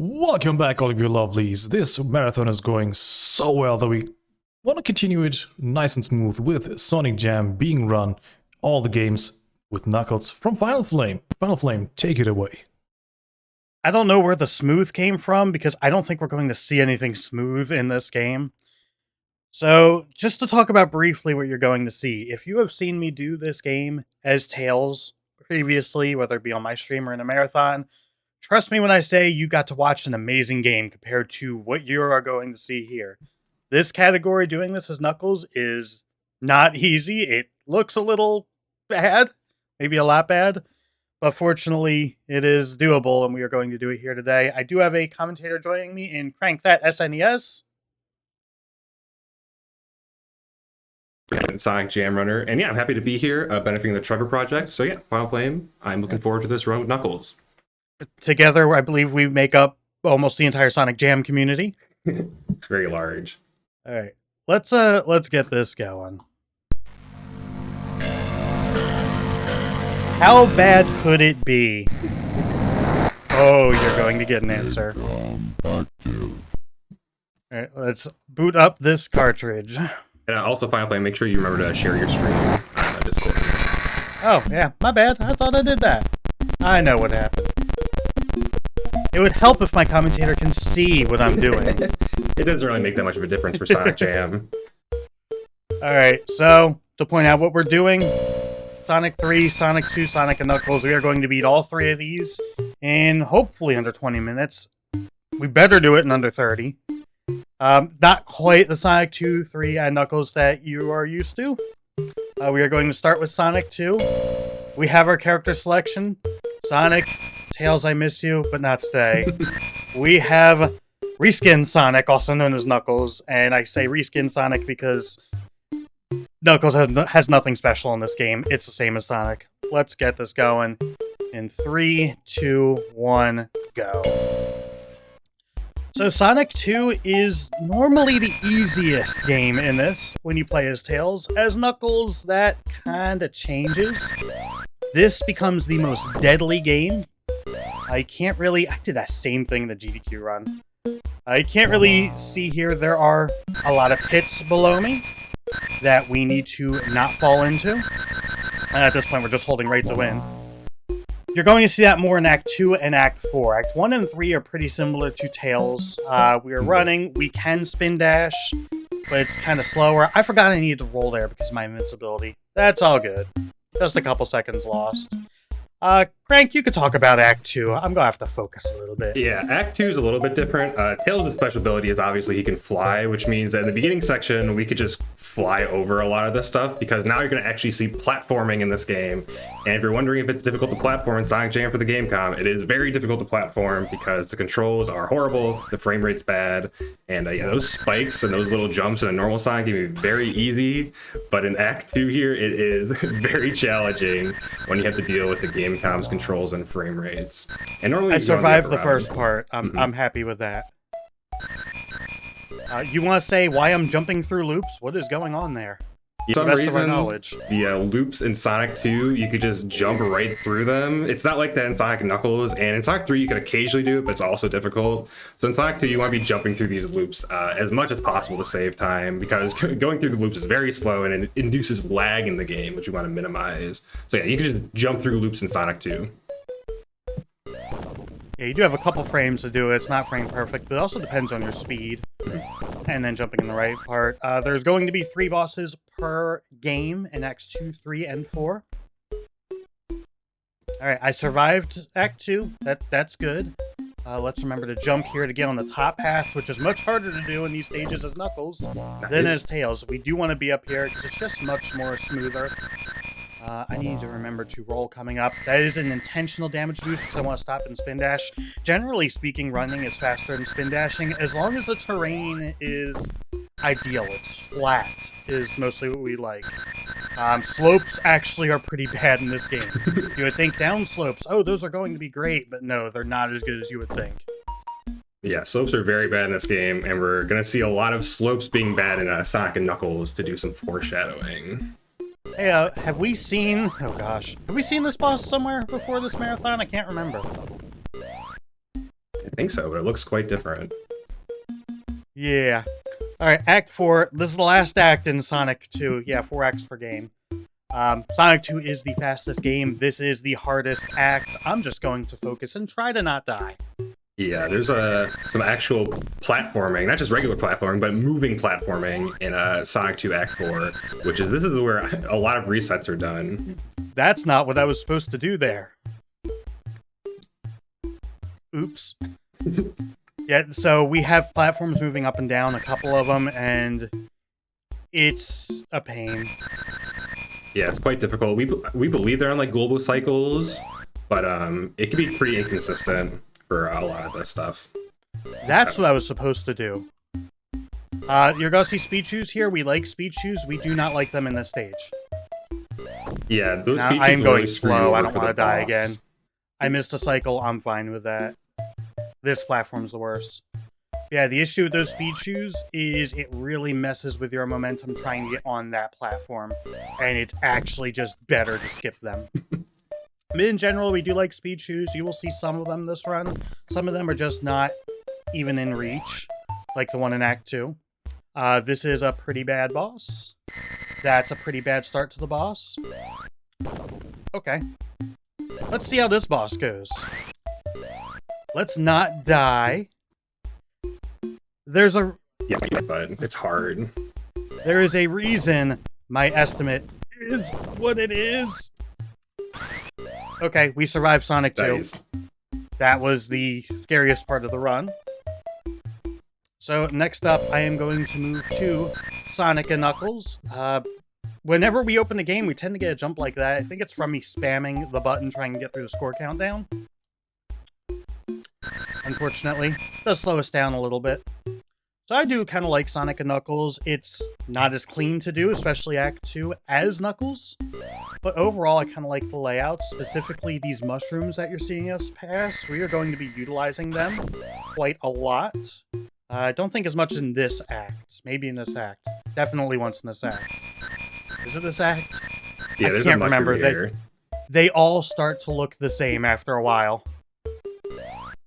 Welcome back, all of you lovelies. This marathon is going so well that we want to continue it nice and smooth with Sonic Jam being run all the games with Knuckles from Finalflame. Finalflame, take it away. I don't know where the smooth came from because I don't think we're going to see anything smooth in this game. So, just to talk about briefly what you're going to see, if you have seen me do this game as Tails previously, whether it be on my stream or in a marathon, trust me when I say you got to watch an amazing game compared to what you are going to see here. This category, doing this as Knuckles, is not easy. It looks a little bad, maybe a lot bad, but fortunately it is doable and we are going to do it here today. I do have a commentator joining me in Crank That SNES. Sonic Jam Runner, and yeah, I'm happy to be here benefiting the Trevor Project. So yeah, Finalflame, I'm looking forward to this run with Knuckles. Together, I believe we make up almost the entire Sonic Jam community. Very large. All right, let's get this going. How bad could it be? Oh, you're going to get an answer. All right, let's boot up this cartridge. And also, Finalflame, make sure you remember to share your screen on Discord. Oh, yeah, my bad. I thought I did that. I know what happened. It would help if my commentator can see what I'm doing. It doesn't really make that much of a difference for Sonic Jam. Alright, so, to point out what we're doing, Sonic 3, Sonic 2, Sonic and Knuckles, we are going to beat all three of these in hopefully under 20 minutes. We better do it in under 30. Not quite the Sonic 2, 3, and Knuckles that you are used to. We are going to start with Sonic 2. We have our character selection. Sonic, Tails, I miss you, but not today. We have Reskin Sonic, also known as Knuckles, and I say Reskin Sonic because Knuckles has nothing special in this game. It's the same as Sonic. Let's get this going. In 3, 2, 1, go. So Sonic 2 is normally the easiest game in this when you play as Tails. As Knuckles, that kinda changes. This becomes the most deadly game. I did that same thing in the GDQ run. I can't really see here. There are a lot of pits below me that we need to not fall into. And at this point, we're just holding right to win. You're going to see that more in Act 2 and Act 4. Act 1 and 3 are pretty similar to Tails. We are running. We can spin dash, but it's kind of slower. I forgot I needed to roll there because of my invincibility. That's all good. Just a couple seconds lost. Crank, you could talk about Act 2. I'm gonna have to focus a little bit. Yeah, Act 2 is a little bit different. Tails' special ability is obviously he can fly, which means that in the beginning section, we could just fly over a lot of this stuff, because now you're going to actually see platforming in this game. And if you're wondering if it's difficult to platform in Sonic Jam for the Gamecom, it is very difficult to platform because the controls are horrible, the frame rate's bad, and yeah, those spikes and those little jumps in a normal Sonic game are very easy, but in Act 2 here, it is very challenging when you have to deal with the Gamecom's controls and frame rates. And normally I survived the first part. I'm happy with that. You want to say why I'm jumping through loops? What is going on there? For some reason, the loops in Sonic 2, you could just jump right through them. It's not like that in Sonic and Knuckles, and in Sonic 3 you could occasionally do it, but it's also difficult. So in Sonic 2 you want to be jumping through these loops as much as possible to save time, because going through the loops is very slow and it induces lag in the game, which you want to minimize. So yeah, you can just jump through loops in Sonic 2. Yeah, you do have a couple frames to do it. It's not frame perfect, but it also depends on your speed. And then jumping in the right part. There's going to be 3 bosses per game in Acts 2, 3, and 4. Alright, I survived Act 2. That's good. Let's remember to jump here to get on the top path, which is much harder to do in these stages as Knuckles than as Tails. We do want to be up here because it's just much more smoother. I need to remember to roll coming up. That is an intentional damage boost because I want to stop and spin dash. Generally speaking, running is faster than spin dashing. As long as the terrain is ideal, it's flat, is mostly what we like. Slopes actually are pretty bad in this game. You would think down slopes, oh, those are going to be great, but no, they're not as good as you would think. Yeah, slopes are very bad in this game, and we're going to see a lot of slopes being bad in Sonic and Knuckles to do some foreshadowing. Hey, have we seen... Oh, gosh. Have we seen this boss somewhere before this marathon? I can't remember. I think so, but it looks quite different. Yeah. All right, Act 4. This is the last act in Sonic 2. Yeah, 4 acts per game. Sonic 2 is the fastest game. This is the hardest act. I'm just going to focus and try to not die. Yeah, there's some actual platforming, not just regular platforming, but moving platforming in Sonic 2 Act 4, this is where a lot of resets are done. That's not what I was supposed to do there. Oops. Yeah, so we have platforms moving up and down, a couple of them, and it's a pain. Yeah, it's quite difficult. We believe they're on like global cycles, but it can be pretty inconsistent for a lot of this stuff. That's what I was supposed to do. You're gonna see speed shoes here. We like speed shoes. We do not like them in this stage. Yeah, those now, speed shoes I'm going really screw you slow. I over don't for want to the die boss. again. I missed a cycle. I'm fine with that. This platform's the worst. Yeah, the issue with those speed shoes is it really messes with your momentum trying to get on that platform. And it's actually just better to skip them. In general, we do like speed shoes. You will see some of them this run. Some of them are just not even in reach, like the one in Act 2. This is a pretty bad boss. That's a pretty bad start to the boss. Okay. Let's see how this boss goes. Let's not die. There's a... Yeah, but it's hard. There is a reason my estimate is what it is. Okay, we survived Sonic 2. Nice. That was the scariest part of the run. So next up, I am going to move to Sonic and Knuckles. Whenever we open a game, we tend to get a jump like that. I think it's from me spamming the button trying to get through the score countdown. Unfortunately, it does slow us down a little bit. So I do kind of like Sonic and Knuckles. It's not as clean to do, especially Act 2, as Knuckles. But overall, I kind of like the layout, specifically these mushrooms that you're seeing us pass. We are going to be utilizing them quite a lot. I don't think as much in this act. Maybe in this act. Definitely once in this act. Is it this act? Yeah, I there's can't a remember. mushroom here. They all start to look the same after a while.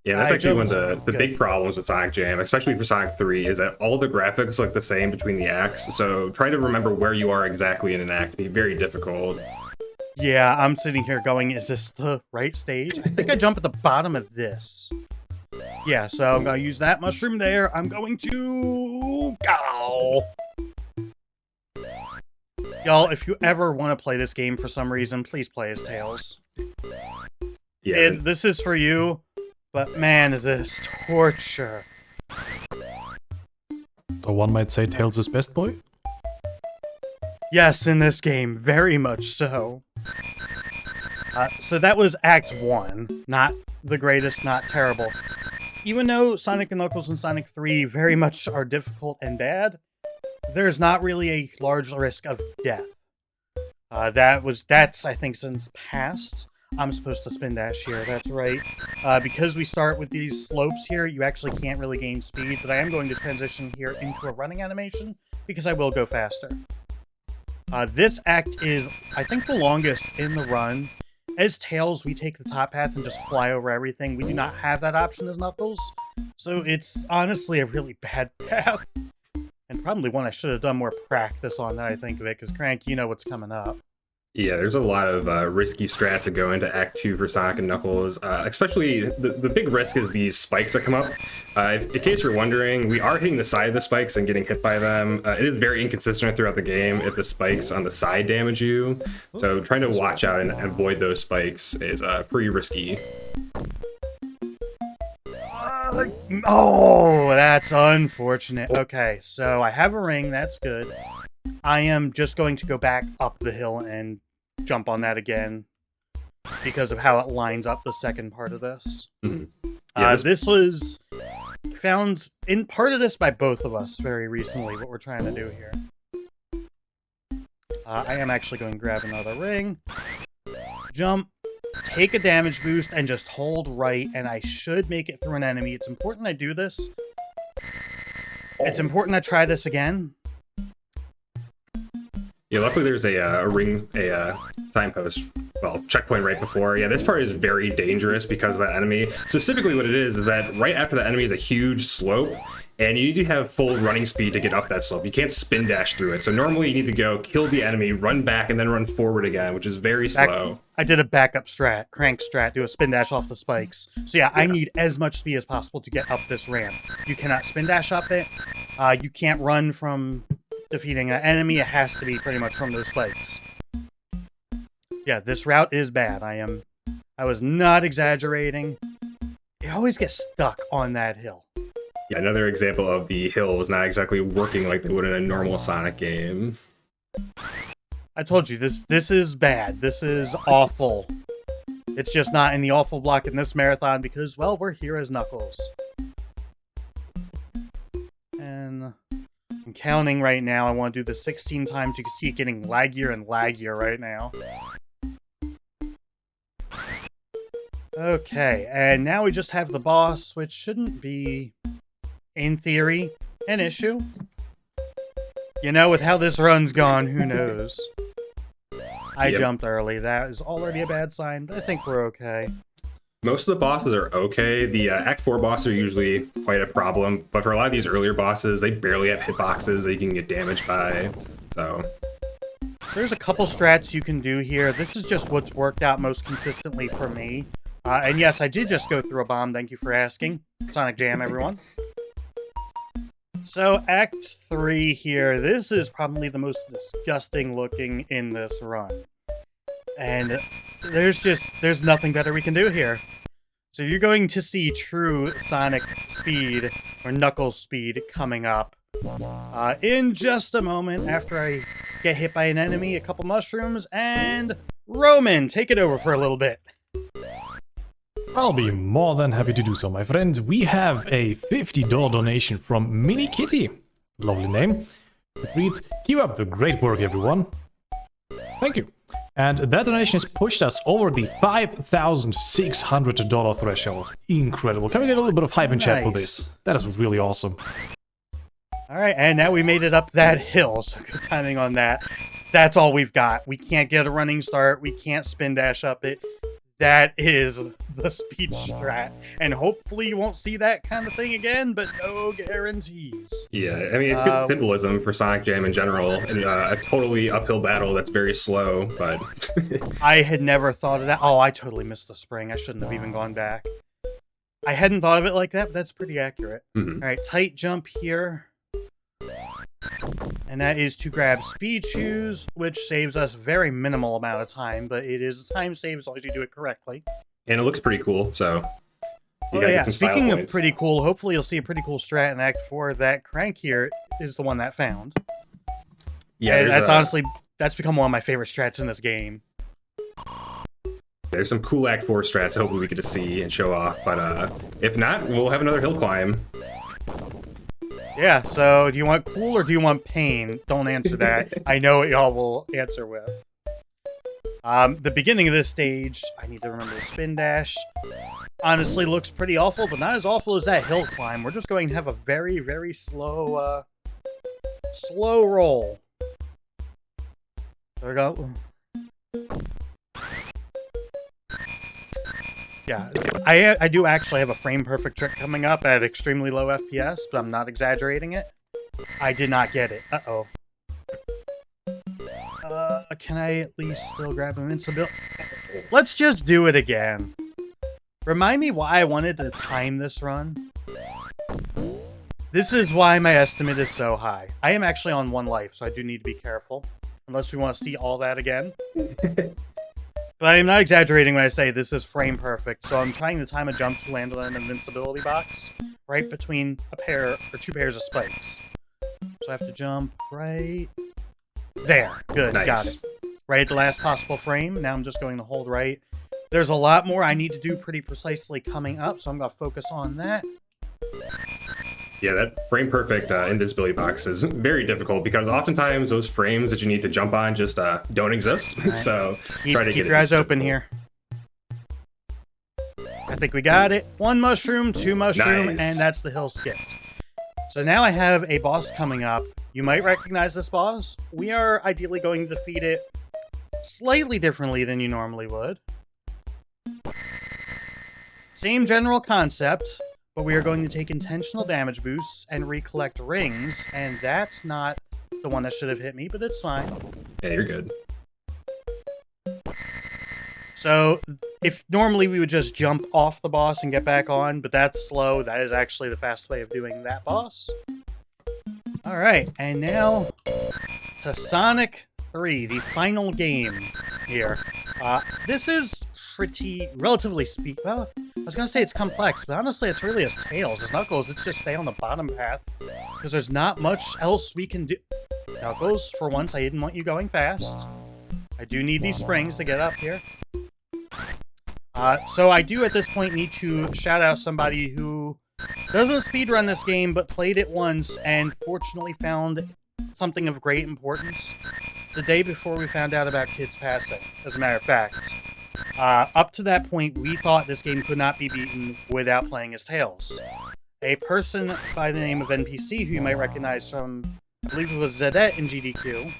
Yeah, that's actually one of the big problems with Sonic Jam, especially for Sonic 3, is that all the graphics look the same between the acts, so trying to remember where you are exactly in an act can be very difficult. Yeah, I'm sitting here going, is this the right stage? I think I jump at the bottom of this. Yeah, so I'm going to use that mushroom there. I'm going to go. Y'all, if you ever want to play this game for some reason, please play as Tails. Yeah, This is for you, but man, is this torture. So one might say Tails is best boy? Yes, in this game, very much so. So that was Act 1. Not the greatest, not terrible. Even though Sonic & Knuckles and Sonic 3 very much are difficult and bad, there's not really a large risk of death. That's, I think, since past. I'm supposed to spin dash here, that's right. Because we start with these slopes here, you actually can't really gain speed, but I am going to transition here into a running animation, because I will go faster. This act is, I think, the longest in the run. As Tails, we take the top path and just fly over everything. We do not have that option as Knuckles, so it's honestly a really bad path. And probably one I should have done more practice on now I think of it, because Crank, you know what's coming up. Yeah, there's a lot of risky strats that go into Act 2 for Sonic and Knuckles, especially the big risk is these spikes that come up. In case you're wondering, we are hitting the side of the spikes and getting hit by them. It is very inconsistent throughout the game if the spikes on the side damage you, so trying to watch out and avoid those spikes is pretty risky. Oh, that's unfortunate. Okay, so I have a ring, that's good. I am just going to go back up the hill and jump on that again because of how it lines up the second part of this. Mm-hmm. Yeah, this was found in part of this by both of us very recently, what we're trying to do here. I am actually going to grab another ring, jump, take a damage boost, and just hold right, and I should make it through an enemy. It's important I do this. It's important I try this again. Yeah, luckily there's a signpost well, checkpoint right before. Yeah, this part is very dangerous because of that enemy. Specifically what it is that right after the enemy is a huge slope, and you need to have full running speed to get up that slope. You can't spin dash through it. So normally you need to go kill the enemy, run back, and then run forward again, which is very slow. I did a backup strat, crank strat, do a spin dash off the spikes. So yeah, I need as much speed as possible to get up this ramp. You cannot spin dash up it. You can't run from defeating an enemy. It has to be pretty much from those spikes. Yeah, this route is bad. I was not exaggerating. You always get stuck on that hill. Yeah, another example of the hill was not exactly working like they would in a normal Sonic game. I told you, this is bad. This is awful. It's just not in the awful block in this marathon because, well, we're here as Knuckles. And I'm counting right now. I want to do this 16 times. You can see it getting laggier and laggier right now. Okay, and now we just have the boss, which shouldn't be, in theory, an issue. You know, with how this run's gone, who knows? I jumped early. That is already a bad sign, but I think we're okay. Most of the bosses are okay. The Act 4 bosses are usually quite a problem, but for a lot of these earlier bosses, they barely have hitboxes that you can get damaged by, so there's a couple strats you can do here. This is just what's worked out most consistently for me. And yes, I did just go through a bomb. Thank you for asking. Sonic Jam, everyone. So, Act 3 here. This is probably the most disgusting looking in this run. And there's nothing better we can do here. So you're going to see true Sonic speed, or Knuckles speed, coming up. In just a moment, after I get hit by an enemy, a couple mushrooms, and Roman, take it over for a little bit. I'll be more than happy to do so, my friend. We have a $50 donation from Mini Kitty. Lovely name. It reads, "Keep up the great work, everyone." Thank you. And that donation has pushed us over the $5,600 threshold. Incredible. Can we get a little bit of hype in chat for this? That is really awesome. Alright, and now we made it up that hill, so good timing on that. That's all we've got. We can't get a running start. We can't spin dash up it. That is the speed strat. And hopefully you won't see that kind of thing again, but no guarantees. Yeah, I mean, it's good symbolism for Sonic Jam in general, and a totally uphill battle that's very slow, but... I had never thought of that. Oh, I totally missed the spring. I shouldn't have even gone back. I hadn't thought of it like that, but that's pretty accurate. Alright, tight jump here. And that is to grab speed shoes, which saves us very minimal amount of time, but it is a time save as long as you do it correctly. And it looks pretty cool, so... Oh yeah, speaking of pretty cool, hopefully you'll see a pretty cool strat in Act 4. That crank here is the one that found. Yeah, and that's honestly, that's become one of my favorite strats in this game. There's some cool Act 4 strats hopefully we get to see and show off, but if not, we'll have another hill climb. Yeah, so do you want cool or do you want pain? Don't answer that. I know what y'all will answer with. The beginning of this stage, I need to remember the spin dash. Honestly, looks pretty awful, but not as awful as that hill climb. We're just going to have a very, very slow, slow roll. There we go. Yeah, I do actually have a frame-perfect trick coming up at extremely low FPS, but I'm not exaggerating it. I did not get it. Uh-oh. Can I at least still grab invincibility? Let's just do it again. Remind me why I wanted to time this run. This is why my estimate is so high. I am actually on 1 life, so I do need to be careful. Unless we want to see all that again. But I'm not exaggerating when I say this is frame perfect, so I'm trying to time a jump to land on an invincibility box right between a pair or 2 pairs of spikes. So I have to jump right there. Good, nice. Got it. Right at the last possible frame. Now I'm just going to hold right. There's a lot more I need to do pretty precisely coming up, so I'm going to focus on that. Yeah, that frame perfect invincibility box is very difficult because oftentimes those frames that you need to jump on just don't exist. Right. So try to keep your eyes open here. I think we got it. 1 mushroom, 2 mushroom, nice. And that's the hill skipped. So now I have a boss coming up. You might recognize this boss. We are ideally going to defeat it slightly differently than you normally would. Same general concept, but we are going to take intentional damage boosts and recollect rings, and that's not the one that should have hit me, but it's fine. Yeah, you're good. So, if normally we would just jump off the boss and get back on, but that's slow, that is actually the fast way of doing that boss. Alright, and now to Sonic 3, the final game here. This is relatively well, I was gonna say it's complex, but honestly it's really as Tails. As Knuckles, it's just stay on the bottom path, because there's not much else we can do. Knuckles, for once, I didn't want you going fast. I do need these springs to get up here. So I do at this point need to shout out somebody who doesn't speedrun this game, but played it once and fortunately found something of great importance the day before we found out about Kid's passing, as a matter of fact. Up to that point, we thought this game could not be beaten without playing as Tails. A person by the name of NPC, who you might recognize from, I believe it was Zedette in GDQ,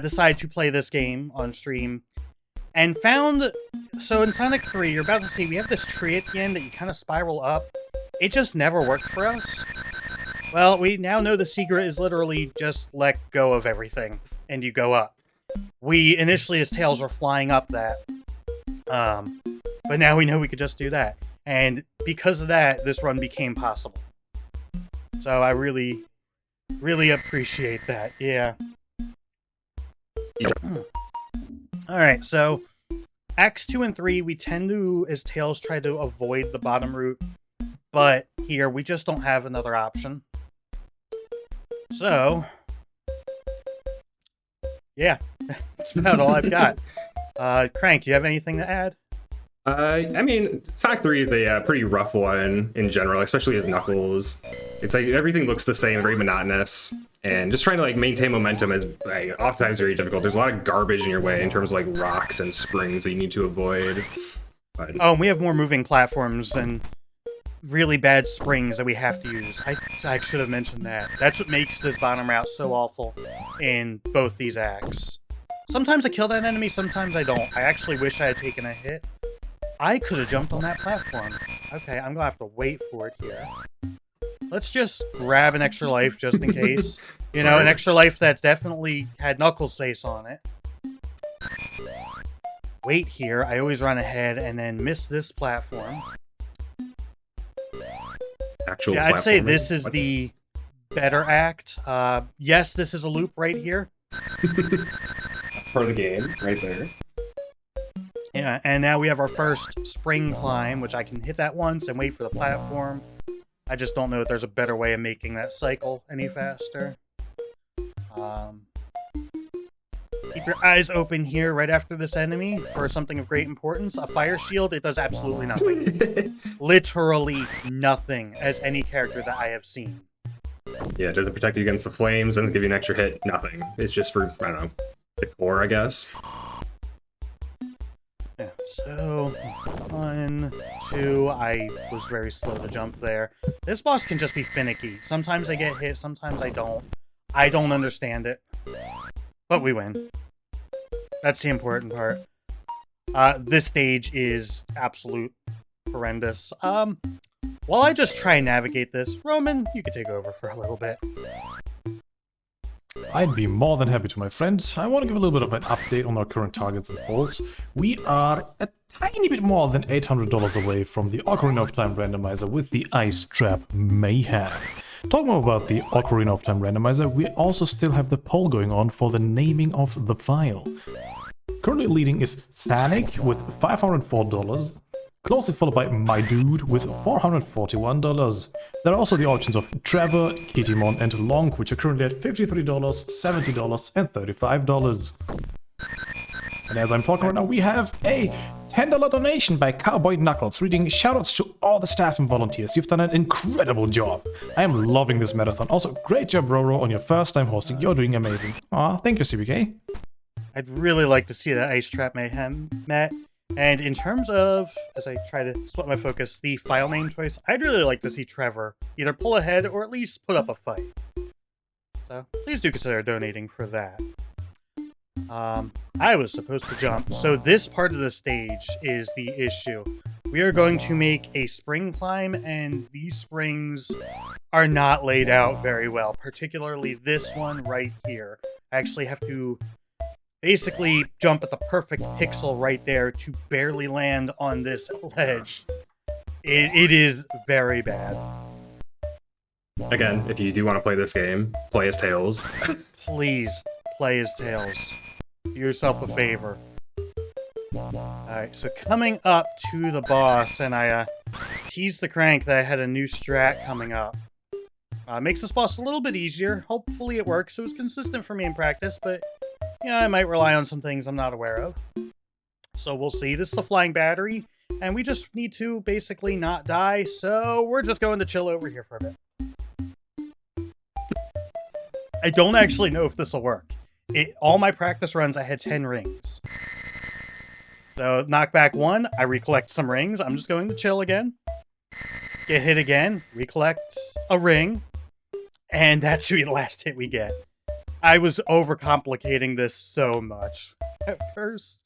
decided to play this game on stream, and found... So in Sonic 3, you're about to see, we have this tree at the end that you kind of spiral up. It just never worked for us. Well, we now know the secret is literally just let go of everything, and you go up. We, initially as Tails, were flying up that. But now we know we could just do that. And because of that, this run became possible. So I really, really appreciate that, yeah. Alright, so Acts 2 and 3, we tend to, as Tails, try to avoid the bottom route. But here, we just don't have another option. So, yeah, that's about all I've got. Crank, you have anything to add? I mean, Sonic 3 is a pretty rough one in general, especially as Knuckles. It's like everything looks the same, very monotonous, and just trying to like maintain momentum is oftentimes very difficult. There's a lot of garbage in your way in terms of like rocks and springs that you need to avoid. But... Oh, and we have more moving platforms and really bad springs that we have to use. I should have mentioned that. That's what makes this bottom route so awful in both these acts. Sometimes I kill that enemy, sometimes I don't. I actually wish I had taken a hit. I could have jumped on that platform. Okay, I'm gonna have to wait for it here. Let's just grab an extra life just in case. You know, an extra life that definitely had Knuckles' face on it. Wait here. I always run ahead and then miss this platform. Yeah, I'd say this is the better act. Yes, this is a loop right here. Part of the game, right there. Yeah, and now we have our first spring climb, which I can hit that once and wait for the platform. I just don't know if there's a better way of making that cycle any faster. Keep your eyes open here right after this enemy for something of great importance. A fire shield, it does absolutely nothing. Literally nothing as any character that I have seen. Yeah, it doesn't protect you against the flames, doesn't give you an extra hit, nothing. It's just for, I don't know, the core, I guess. Yeah, so 1, 2, I was very slow to jump there. This boss can just be finicky. Sometimes I get hit, sometimes I don't. I don't understand it. But we win. That's the important part. This stage is absolute horrendous. While I just try and navigate this, Roman, you could take over for a little bit. I'd be more than happy to, my friends. I want to give a little bit of an update on our current targets and goals. We are a tiny bit more than $800 away from the Ocarina of Time randomizer with the Ice Trap Mayhem. Talking more about the Ocarina of Time randomizer, we also still have the poll going on for the naming of the file. Currently leading is Sonic with $504, closely followed by My Dude with $441. There are also the options of Trevor, Kitimon, and Long, which are currently at $53, $70, and $35. And as I'm talking right now, we have a $10 donation by Cowboy Knuckles, reading shoutouts to all the staff and volunteers. You've done an incredible job. I am loving this marathon. Also, great job, Roro, on your first time hosting. You're doing amazing. Aw, thank you, CBK. I'd really like to see that Ice Trap Mayhem, Matt. And in terms of, as I try to split my focus, the file name choice, I'd really like to see Trevor either pull ahead or at least put up a fight. So please do consider donating for that. I was supposed to jump. So this part of the stage is the issue. We are going to make a spring climb, and these springs are not laid out very well, particularly this one right here. I actually have to basically jump at the perfect pixel right there to barely land on this ledge. It is very bad. Again, if you do want to play this game, play as Tails. Please play as Tails. Do yourself a favor. Alright, so coming up to the boss, and I teased the crank that I had a new strat coming up. Makes this boss a little bit easier. Hopefully it works. It was consistent for me in practice, but yeah, I might rely on some things I'm not aware of. So we'll see. This is the flying battery, and we just need to basically not die, so we're just going to chill over here for a bit. I don't actually know if this will work. All my practice runs, I had 10 rings. So, knockback 1, I recollect some rings. I'm just going to chill again. Get hit again, recollect a ring, and that should be the last hit we get. I was overcomplicating this so much at first.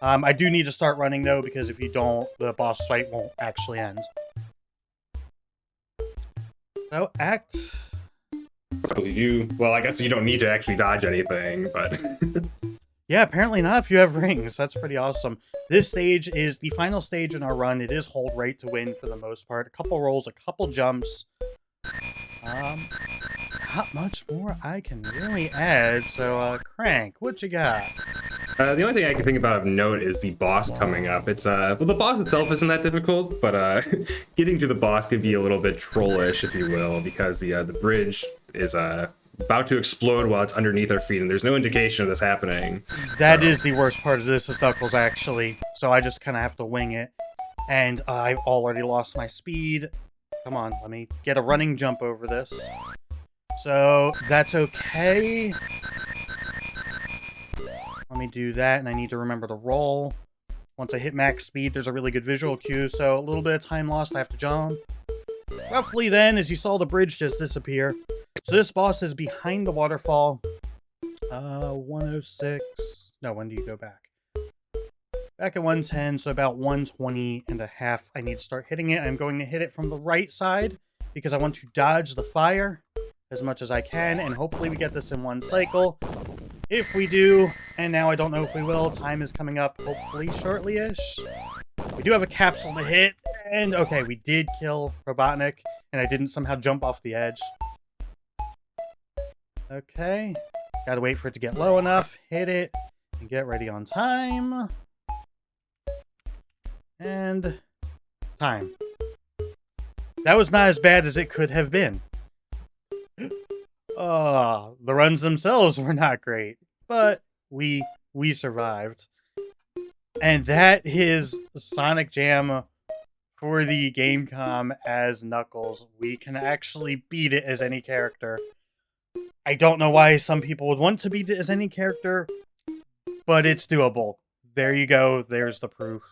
I do need to start running, though, because if you don't, the boss fight won't actually end. So, act... Well, I guess you don't need to actually dodge anything, but... Yeah, apparently not if you have rings. That's pretty awesome. This stage is the final stage in our run. It is hold right to win for the most part. A couple rolls, a couple jumps. Not much more I can really add. So, Crank, what you got? The only thing I can think about of note is the boss coming up. It's, well, the boss itself isn't that difficult, but, getting to the boss could be a little bit trollish, if you will, because the bridge is, about to explode while it's underneath our feet, and there's no indication of this happening. That is the worst part of this, is Knuckles, actually. So I just kind of have to wing it. And I've already lost my speed. Come on, let me get a running jump over this. So, that's okay. Let me do that, and I need to remember to roll. Once I hit max speed, there's a really good visual cue, so a little bit of time lost, I have to jump. Roughly then, as you saw the bridge just disappear. So this boss is behind the waterfall. 106. No, when do you go back? Back at 110, so about 120 and a half. I need to start hitting it. I'm going to hit it from the right side because I want to dodge the fire as much as I can, and hopefully we get this in one cycle. If we do, and now I don't know if we will, time is coming up hopefully shortly-ish. We do have a capsule to hit, and okay, we did kill Robotnik, and I didn't somehow jump off the edge. Okay, gotta wait for it to get low enough, hit it, and get ready on time. And time. That was not as bad as it could have been. Oh, the runs themselves were not great, but we survived. And that is Sonic Jam for the Gamecom as Knuckles. We can actually beat it as any character. I don't know why some people would want to beat it as any character, but it's doable. There you go. There's the proof.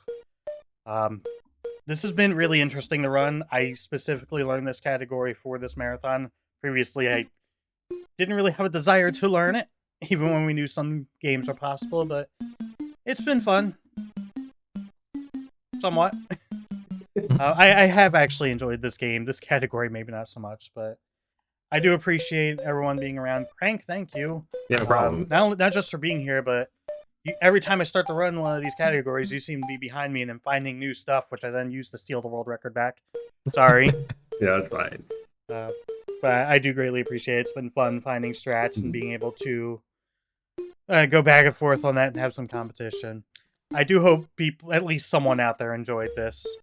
This has been really interesting to run. I specifically learned this category for this marathon. Previously, I didn't really have a desire to learn it, even when we knew some games are possible, but it's been fun. Somewhat. I have actually enjoyed this game. This category, maybe not so much, but I do appreciate everyone being around. Crank, thank you. Yeah, no problem. Not just for being here, but every time I start to run one of these categories, you seem to be behind me and then finding new stuff, which I then use to steal the world record back. Sorry. Yeah, that's fine. But I do greatly appreciate it. It's been fun finding strats and being able to go back and forth on that and have some competition. I do hope people, at least someone out there, enjoyed this.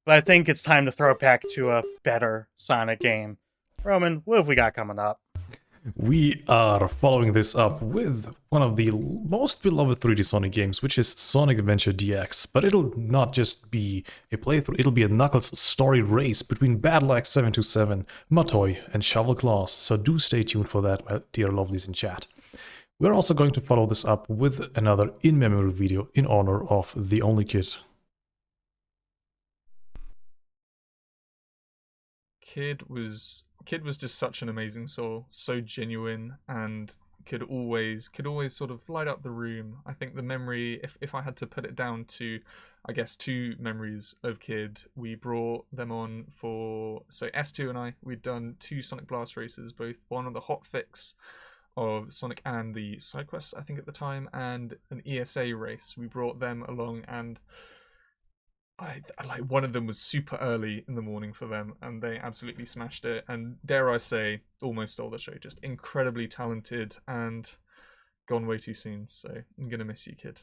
But I think it's time to throw it back to a better Sonic game. Roman, what have we got coming up? We are following this up with one of the most beloved 3D Sonic games, which is Sonic Adventure DX. But it'll not just be a playthrough, it'll be a Knuckles story race between Battle Axe 727, Matoy, and Shovel Claws. So do stay tuned for that, my dear lovelies in chat. We're also going to follow this up with another in-memory video in honor of the only kid. Kid was just such an amazing soul, so genuine, and could always sort of light up the room. I think the memory, if I had to put it down to, I guess, 2 memories of Kid, we brought them on for, so S2 and I, we'd done 2 Sonic Blast races, both one on the hotfix of Sonic and the side quests, I think at the time, and an ESA race. We brought them along, and I like, one of them was super early in the morning for them, and they absolutely smashed it. And dare I say, almost stole the show. Just incredibly talented and gone way too soon. So I'm gonna miss you, Kid.